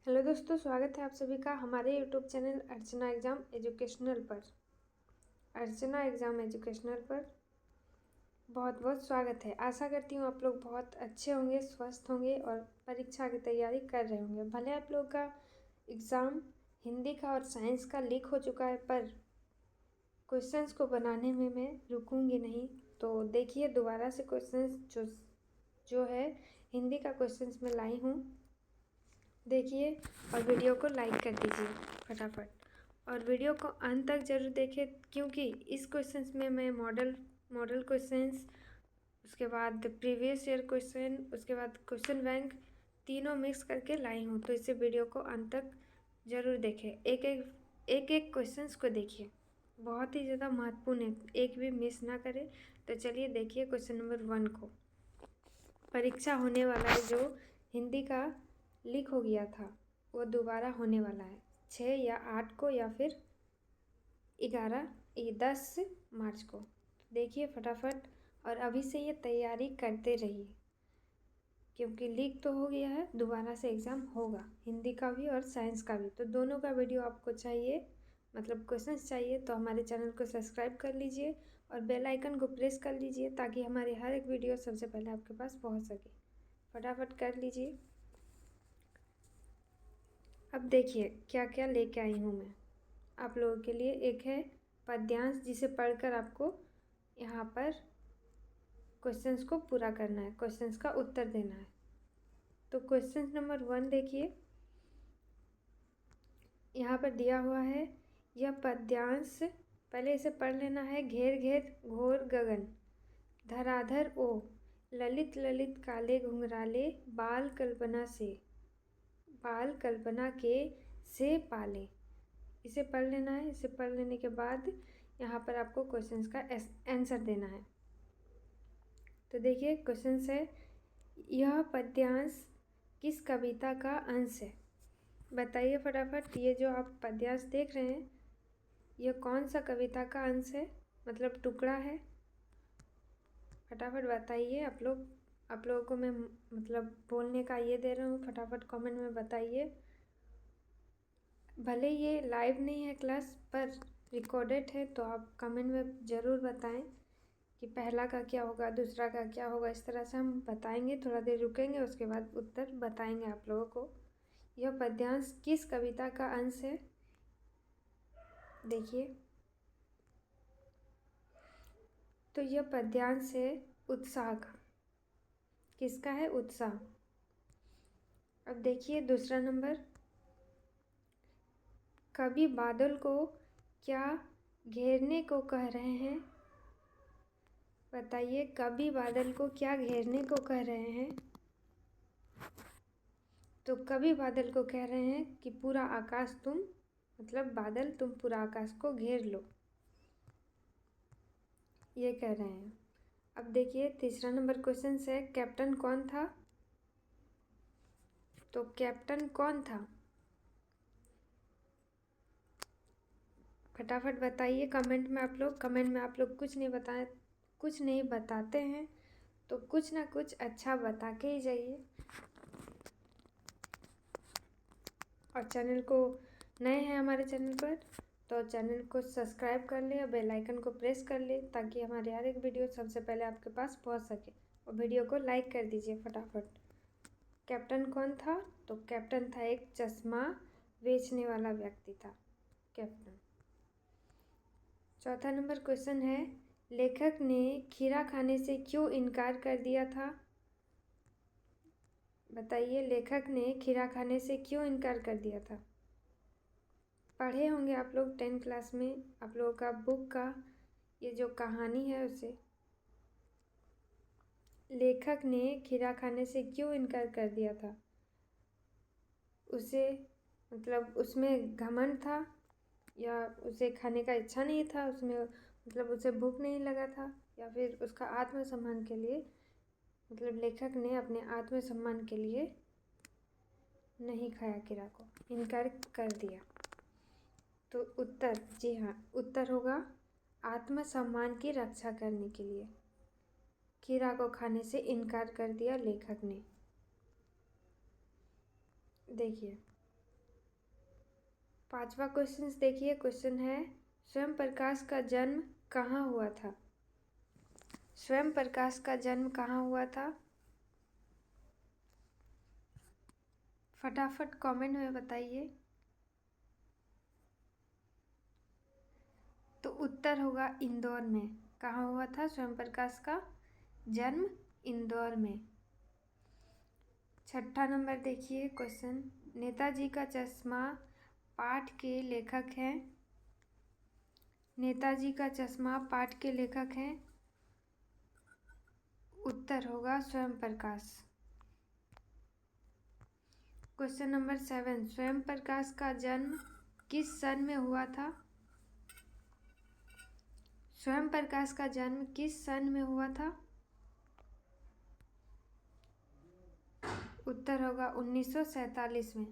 Hello दोस्तों, स्वागत है आप सभी का हमारे यूट्यूब चैनल अर्चना एग्ज़ाम एजुकेशनल पर। अर्चना एग्ज़ाम एजुकेशनल पर बहुत बहुत स्वागत है। आशा करती हूँ आप लोग बहुत अच्छे होंगे, स्वस्थ होंगे और परीक्षा की तैयारी कर रहे होंगे। भले आप लोग का एग्ज़ाम हिंदी का और साइंस का लीक हो चुका है, पर क्वेश्चंस को बनाने में मैं रुकूंगी नहीं। तो देखिए, दोबारा से क्वेश्चंस जो है हिंदी का क्वेश्चंस मैं लाई हूँ, देखिए और वीडियो को लाइक कर दीजिए फटाफट। और वीडियो को अंत तक ज़रूर देखें, क्योंकि इस क्वेश्चंस में मैं मॉडल क्वेश्चंस, उसके बाद प्रीवियस ईयर क्वेश्चन, उसके बाद क्वेश्चन बैंक तीनों मिक्स करके लाई हूँ। तो इसे वीडियो को अंत तक ज़रूर देखें, एक क्वेश्चंस को देखिए, बहुत ही ज़्यादा महत्वपूर्ण है, एक भी मिस ना करें। तो चलिए देखिए क्वेश्चन नंबर 1 को। परीक्षा होने वाला है, जो हिंदी का लीक हो गया था वो दोबारा होने वाला है 6 या 8 को या फिर 10 मार्च को। देखिए फटाफट, और अभी से ये तैयारी करते रहिए, क्योंकि लीक तो हो गया है, दोबारा से एग्ज़ाम होगा हिंदी का भी और साइंस का भी। तो दोनों का वीडियो आपको चाहिए, मतलब क्वेश्चंस चाहिए, तो हमारे चैनल को सब्सक्राइब कर लीजिए और बेल आइकन को प्रेस कर लीजिए, ताकि हमारे हर एक वीडियो सबसे पहले आपके पास पहुंच सके। फटाफट कर लीजिए। अब देखिए क्या क्या लेके आई हूँ मैं आप लोगों के लिए। एक है पद्यांश, जिसे पढ़कर आपको यहाँ पर क्वेश्चंस को पूरा करना है, क्वेश्चंस का उत्तर देना है। तो क्वेश्चन नंबर 1 देखिए, यहाँ पर दिया हुआ है यह पद्यांश, पहले इसे पढ़ लेना है। घेर घेर घोर गगन, धराधर ओ, ललित ललित काले घुंघराले, बाल कल्पना के से पाले। इसे पढ़ लेना है। इसे पढ़ लेने के बाद यहाँ पर आपको क्वेश्चंस का आंसर देना है। तो देखिए क्वेश्चंस है, यह पद्यांश किस कविता का अंश है? बताइए फटाफट। ये जो आप पद्यांश देख रहे हैं, यह कौन सा कविता का अंश है, मतलब टुकड़ा है? फटाफट बताइए। आप लोगों को मैं मतलब बोलने का ये दे रहा हूँ, फटाफट कमेंट में बताइए। भले ये लाइव नहीं है क्लास, पर रिकॉर्डेड है, तो आप कमेंट में ज़रूर बताएं कि पहला का क्या होगा, दूसरा का क्या होगा। इस तरह से हम बताएंगे, थोड़ा देर रुकेंगे, उसके बाद उत्तर बताएंगे आप लोगों को। यह पद्यांश किस कविता का अंश है? देखिए, तो यह पद्यांश है उत्साह का। किसका है? उत्साह। अब देखिए दूसरा नंबर, कवि बादल को क्या घेरने को कह रहे हैं? बताइए, कवि बादल को क्या घेरने को कह रहे हैं? तो कवि बादल को कह रहे हैं कि पूरा आकाश तुम, मतलब बादल, तुम पूरा आकाश को घेर लो, ये कह रहे हैं। अब देखिए तीसरा नंबर क्वेश्चन है, कैप्टन कौन था? तो कैप्टन कौन था? फटाफट बताइए कमेंट में। कमेंट में आप लोग कुछ नहीं बताते हैं, तो कुछ ना कुछ अच्छा बता के ही जाइए। और चैनल को नए हैं हमारे चैनल पर, तो चैनल को सब्सक्राइब कर ले और बेल आइकन को प्रेस कर ले, ताकि हमारे हर एक वीडियो सबसे पहले आपके पास पहुंच सके। और वीडियो को लाइक कर दीजिए फटाफट। कैप्टन कौन था? तो कैप्टन था एक चश्मा बेचने वाला व्यक्ति था कैप्टन। चौथा नंबर क्वेश्चन है, लेखक ने खीरा खाने से क्यों इनकार कर दिया था? बताइए, लेखक ने खीरा खाने से क्यों इनकार कर दिया था? पढ़े होंगे आप लोग 10 क्लास में, आप लोगों का बुक का ये जो कहानी है, उसे लेखक ने खीरा खाने से क्यों इनकार कर दिया था? उसे मतलब उसमें घमंड था, या उसे खाने का इच्छा नहीं था, उसमें मतलब उसे भूख नहीं लगा था, या फिर उसका आत्मसम्मान के लिए, मतलब लेखक ने अपने आत्मसम्मान के लिए नहीं खाया खीरा को, इनकार कर दिया। तो उत्तर, जी हाँ, उत्तर होगा आत्मसम्मान की रक्षा करने के लिए खीरा को खाने से इनकार कर दिया लेखक ने। देखिए 5वां क्वेश्चन देखिए। क्वेश्चन है स्वयं प्रकाश का जन्म कहाँ हुआ था? स्वयं प्रकाश का जन्म कहाँ हुआ था? फटाफट कमेंट में बताइए। तो उत्तर होगा इंदौर में। कहाँ हुआ था स्वयं प्रकाश का जन्म? इंदौर में। 6ठा नंबर देखिए क्वेश्चन। नेताजी का चश्मा पाठ के लेखक हैं। नेताजी का चश्मा पाठ के लेखक हैं। उत्तर होगा स्वयं प्रकाश। Question number 7। स्वयं प्रकाश का जन्म किस सन में हुआ था? स्वयं प्रकाश का जन्म किस सन में हुआ था? उत्तर होगा 1947 में।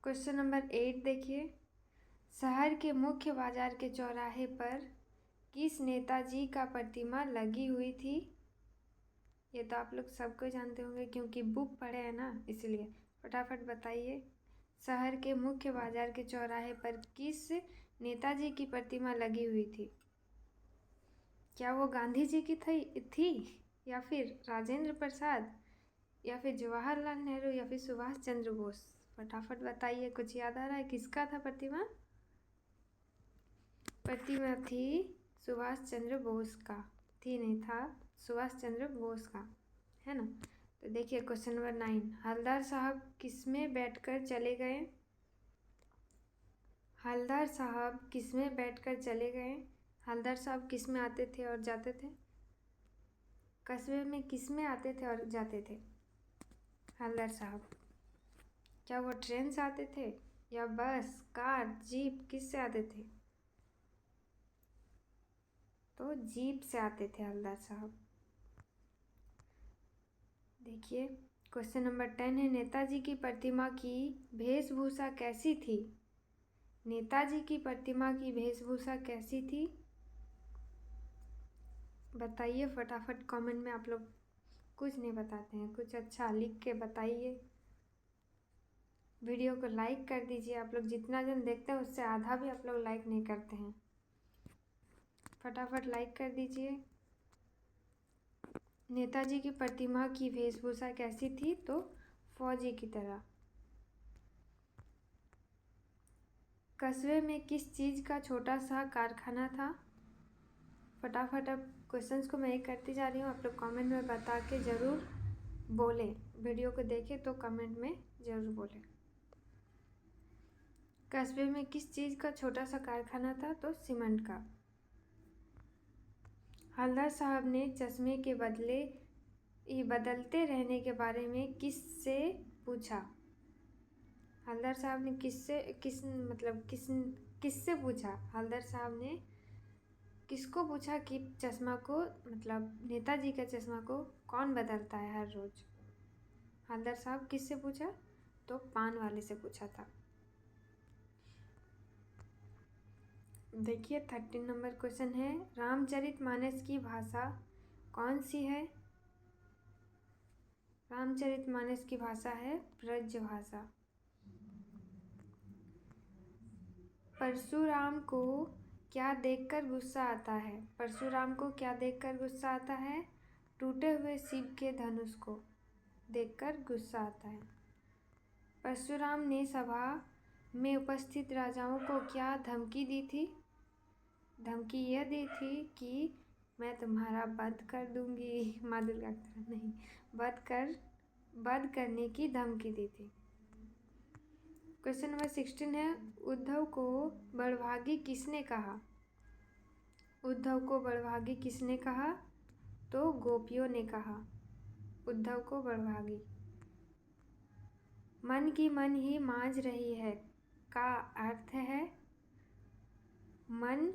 क्वेश्चन नंबर 8 देखिए। शहर के मुख्य बाजार के चौराहे पर किस नेताजी का प्रतिमा लगी हुई थी? ये तो आप लोग सबको जानते होंगे क्योंकि बुक पढ़े हैं ना, इसलिए फटाफट बताइए। शहर के मुख्य बाजार के चौराहे पर किस नेताजी की प्रतिमा लगी हुई थी? क्या वो गांधी जी की थी या फिर राजेंद्र प्रसाद या फिर जवाहरलाल नेहरू या फिर सुभाष चंद्र बोस? फटाफट बताइए। कुछ याद आ रहा है किसका था प्रतिमा? प्रतिमा थी सुभाष चंद्र बोस का। थी नहीं, था सुभाष चंद्र बोस का, है ना। तो देखिए क्वेश्चन नंबर 9। हलदार साहब किसमें बैठकर चले गए? हलदार साहब किसमें बैठकर चले गए? हलदार साहब किसमें आते थे और जाते थे? कस्बे में किसमें आते थे और जाते थे हलदार साहब? क्या वो ट्रेन से आते थे या बस, कार, जीप, किससे आते थे? तो जीप से आते थे हलदार साहब। देखिए क्वेश्चन नंबर 10 है। नेताजी की प्रतिमा की वेशभूषा कैसी थी? नेताजी की प्रतिमा की वेशभूषा कैसी थी? बताइए फटाफट कमेंट में। आप लोग कुछ नहीं बताते हैं, कुछ अच्छा लिख के बताइए। वीडियो को लाइक कर दीजिए। आप लोग जितना जन देखते हैं उससे आधा भी आप लोग लाइक नहीं करते हैं। फटाफट लाइक कर दीजिए। नेताजी की प्रतिमा की वेशभूषा कैसी थी? तो फौजी की तरह। कस्बे में किस चीज़ का छोटा सा कारखाना था? फटाफट अब क्वेश्चंस को मैं एक करती जा रही हूँ, आप लोग कमेंट में बता के ज़रूर बोलें। वीडियो को देखें तो कमेंट में ज़रूर बोलें। कस्बे में किस चीज़ का छोटा सा कारखाना था? तो सीमेंट का। हलदर साहब ने चश्मे के बदलते रहने के बारे में किससे पूछा? हलदर साहब ने किससे पूछा? हलदर साहब ने किसको पूछा कि चश्मा को, मतलब नेताजी का चश्मा को कौन बदलता है हर रोज़? हलदर साहब किससे पूछा? तो पान वाले से पूछा था। देखिए 13 नंबर क्वेश्चन है। रामचरितमानस की भाषा कौन सी है? रामचरितमानस की भाषा है ब्रज भाषा। परशुराम को क्या देखकर गुस्सा आता है? परशुराम को क्या देखकर गुस्सा आता है? टूटे हुए शिव के धनुष को देखकर गुस्सा आता है। परशुराम ने सभा में उपस्थित राजाओं को क्या धमकी दी थी? धमकी यह दी थी कि मैं तुम्हारा वध कर दूंगी। माँ दुर्गा की तरह नहीं, वध करने की धमकी दी थी। क्वेश्चन नंबर 16 है। उद्धव को बड़भागी किसने कहा? उद्धव को बड़भागी किसने कहा? तो गोपियों ने कहा उद्धव को बड़भागी। मन की मन ही मांझ रही है का अर्थ है? मन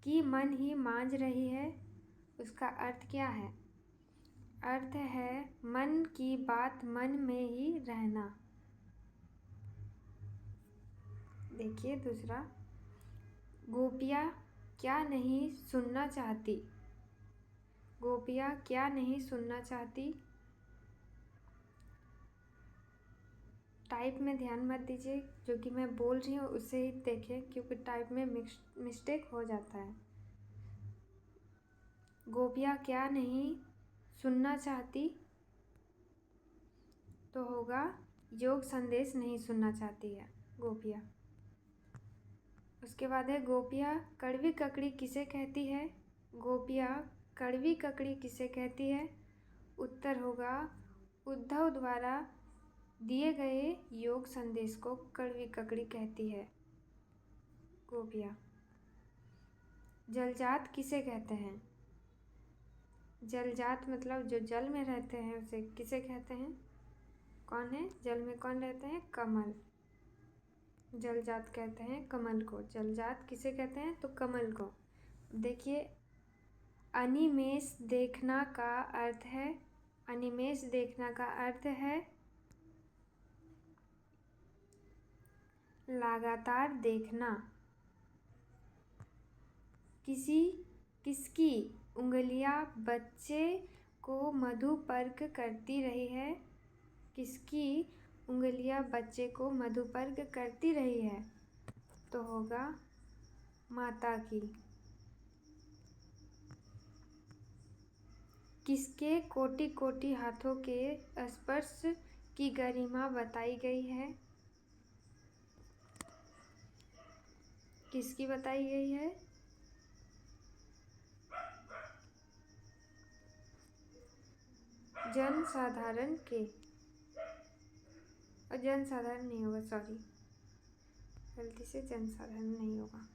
की मन ही मांझ रही है, उसका अर्थ क्या है? अर्थ है मन की बात मन में ही रहना। देखिए दूसरा, गोपियाँ क्या नहीं सुनना चाहती? गोपियाँ क्या नहीं सुनना चाहती? टाइप में ध्यान मत दीजिए, जो कि मैं बोल रही हूँ उसे ही देखें, क्योंकि टाइप में मिस्टेक हो जाता है। गोपियाँ क्या नहीं सुनना चाहती, तो होगा योग संदेश नहीं सुनना चाहती है गोपियाँ। उसके बाद है गोपियाँ कड़वी ककड़ी किसे कहती है। गोपियाँ कड़वी ककड़ी किसे कहती है। उत्तर होगा उद्धव द्वारा दिए गए योग संदेश को कड़वी ककड़ी कहती है गोपियाँ। जलजात किसे कहते हैं। जलजात मतलब जो जल में रहते हैं उसे किसे कहते हैं। कौन है जल में, कौन रहते हैं, कमल। जलजात कहते हैं कमल को। जलजात किसे कहते हैं, तो कमल को। देखिए अनिमेष देखना का अर्थ है, अनिमेष देखना का अर्थ है लगातार देखना। किसकी उंगलियां बच्चे को मधुपर्क करती रही है। किसकी उंगलियां बच्चे को मधुपर्क करती रही है, तो होगा माता की। किसके कोटि कोटि हाथों के स्पर्श की गरिमा बताई गई है। किसकी बताई गई है, जनसाधारण के। और जनसाधारण नहीं होगा, सॉरी गलती से जनसाधारण नहीं होगा।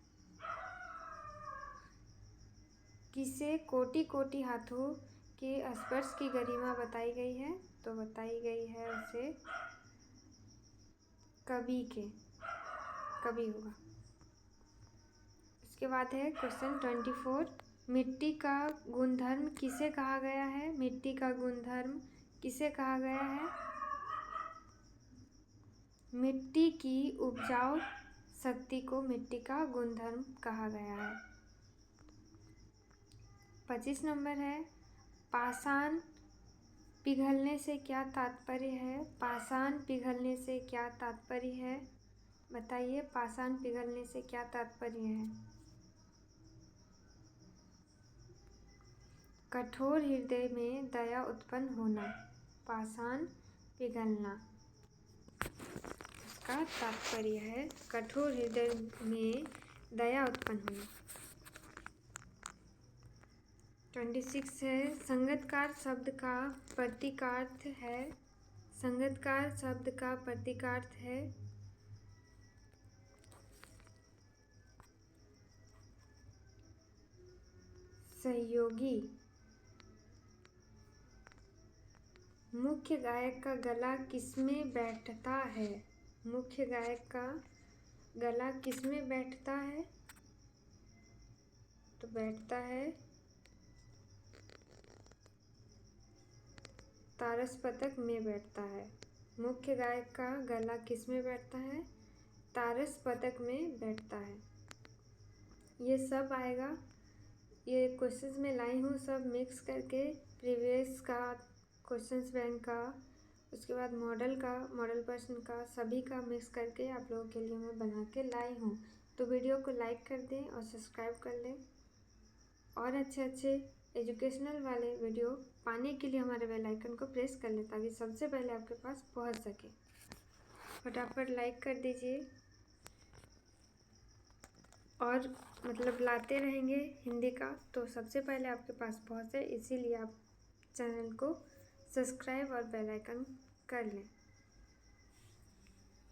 किसे कोटि कोटि हाथों के स्पर्श की गरिमा बताई गई है, तो बताई गई है उसे कवि के, कवि होगा। इसके बाद है क्वेश्चन 24। मिट्टी का गुणधर्म किसे कहा गया है। मिट्टी का गुणधर्म किसे कहा गया है। मिट्टी की उपजाऊ शक्ति को मिट्टी का गुणधर्म कहा गया है। 25 नंबर है पाषाण पिघलने से क्या तात्पर्य है। पाषाण पिघलने से क्या तात्पर्य है, बताइए। पाषाण पिघलने से क्या तात्पर्य है। कठोर हृदय में दया उत्पन्न होना, पाषाण पिघलना उसका तात्पर्य है कठोर हृदय में दया उत्पन्न होना। 26 है संगतकार शब्द का प्रतीकार्थ है। संगतकार शब्द का प्रतीकार्थ है सहयोगी। मुख्य गायक का गला किसमें बैठता है। मुख्य गायक का गला किसमें बैठता है, तो बैठता है तारसपतक में बैठता है। मुख्य गायक का गला किसमें बैठता है, तारसपतक में बैठता है। ये सब आएगा, ये क्वेश्चंस में लाई हूँ सब मिक्स करके, प्रीवियस का, क्वेश्चंस बैंक का, उसके बाद मॉडल का, मॉडल प्रश्न का, सभी का मिक्स करके आप लोगों के लिए मैं बना के लाई हूँ। तो वीडियो को लाइक कर दें और सब्सक्राइब कर लें, और अच्छे अच्छे एजुकेशनल वाले वीडियो पाने के लिए हमारे बेल आइकन को प्रेस कर लें, ताकि सबसे पहले आपके पास पहुंच सके। फटाफट लाइक कर दीजिए, और मतलब लाते रहेंगे हिंदी का तो सबसे पहले आपके पास पहुंचे, इसीलिए आप चैनल को सब्सक्राइब और बेल आइकन कर लें।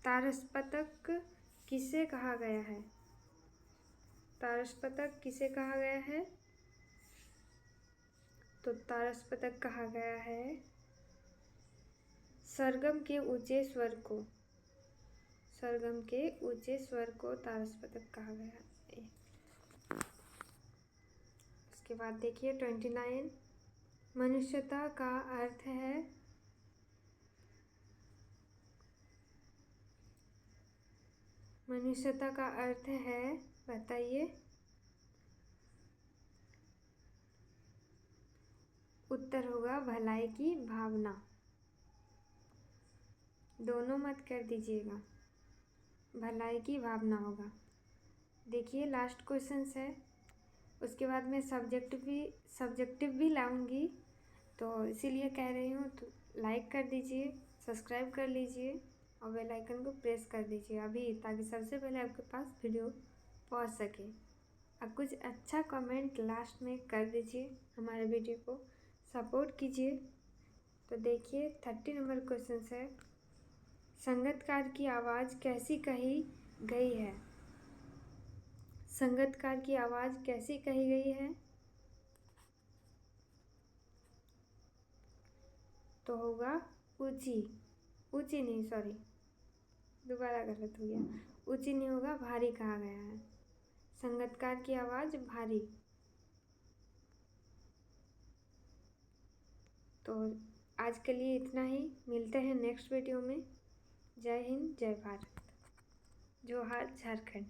तारसपतक किसे कहा गया है। तारसपतक किसे कहा गया है, तो तारसपतक कहा गया है सरगम के ऊंचे स्वर को। सरगम के ऊंचे स्वर को तारसपतक कहा गया है। उसके बाद देखिए 29। मनुष्यता का अर्थ है, मनुष्यता का अर्थ है, बताइए। उत्तर होगा भलाई की भावना। दोनों मत कर दीजिएगा, भलाई की भावना होगा। देखिए लास्ट क्वेश्चन है, उसके बाद मैं सब्जेक्टिव भी लाऊंगी, तो इसीलिए कह रही हूँ। तो लाइक कर दीजिए, सब्सक्राइब कर लीजिए और बेल आइकन को प्रेस कर दीजिए अभी, ताकि सबसे पहले आपके पास वीडियो पहुँच सके। अब कुछ अच्छा कमेंट लास्ट में कर दीजिए, हमारे वीडियो को सपोर्ट कीजिए। तो देखिए 30 नंबर क्वेश्चन है, संगीतकार की आवाज़ कैसी कही गई है? संगीतकार की आवाज़ कैसी कही गई है? तो होगा ऊंची। ऊंची नहीं, सॉरी, दोबारा गलत हो गया। ऊंची नहीं होगा, भारी कहा गया है। संगीतकार की आवाज़ भारी। तो आज के लिए इतना ही, मिलते हैं नेक्स्ट वीडियो में। जय हिंद, जय भारत, जोहार झारखंड।